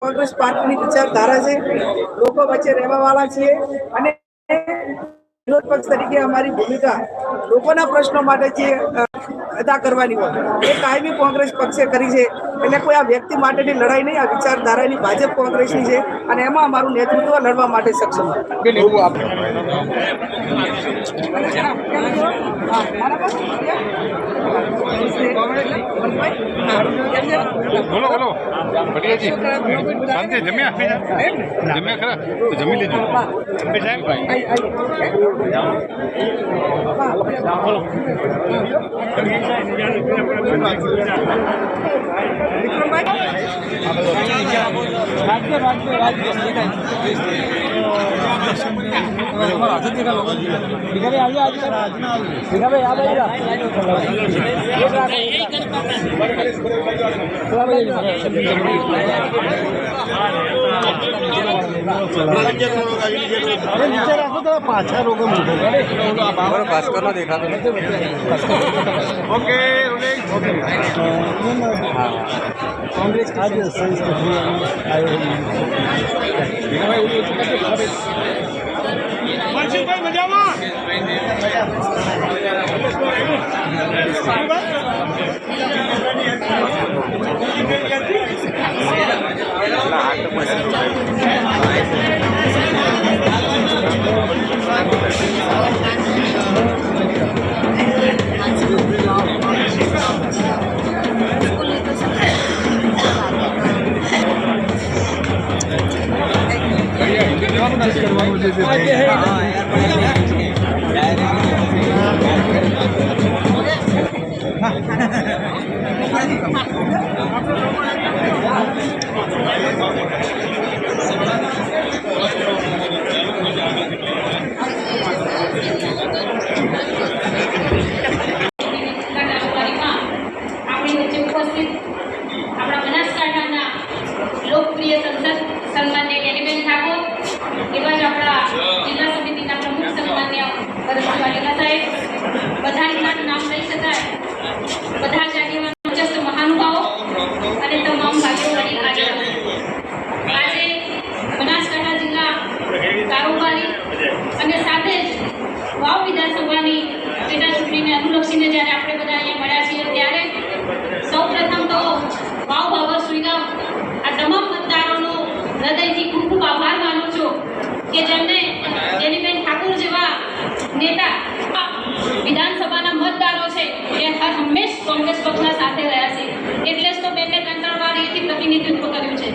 કોંગ્રેસ પાર્ટીની વિચારધારા છે, લોકો વચ્ચે રહેવાવાળા છીએ અને વિરોધ પક્ષ તરીકે અમારી ભૂમિકા લોકોના પ્રશ્નો માટે જે અદા કરવાની હોય એ કાયમી કોંગ્રેસ પક્ષે કરી છે। એટલે કોઈ આ વ્યક્તિ માટેની લડાઈ નહીં, આ વિચારધારાની ભાજપ કોંગ્રેસની છે અને એમાં અમારું નેતૃત્વ લડવા માટે સક્ષમ बोलो बोलो बढ़िया जी शांति जमिया जमिया खरा तो जमी लीजिए साहब भाई पाछा रोग भास्कर ना देखा ओके कांग्रेस आज मनसुखभाई मजामा लोकप्रिय संसद सन्मान्य ज्ञानीबेन ठाकुर एवं अपना जिला समिति प्रमुख सन्मान्य भरतवालेला साहेब बधाईना नाम लई शकाय બધા જ આગેવાનો ઉચ્ચસ્થ મહાનુભાવો અને તમામ ભાઈઓ અને આજે બનાસકાંઠા જિલ્લા કારોબારી અને સાથે જ વાવ વિધાનસભાની પેટા ચૂંટણીને અનુલક્ષીને જ્યારે આપણે બધા અહીંયા મળ્યા છીએ ત્યારે સૌપ્રથમ તો વાવ બાબર સુઈગામ આ તમામ મતદારોનો હૃદયથી ખૂબ ખૂબ આભાર માનું છું કે જેમને જ્ઞાનીબેન ઠાકુર જેવા નેતા વિધાનસભાના મતદારો છે એ હંમેશ કોંગ્રેસ પક્ષના સાથે રહ્યા છે, એટલે જ તો બેને 3 વાર અહીંથી પ્રતિનિધિત્વ કર્યું છે।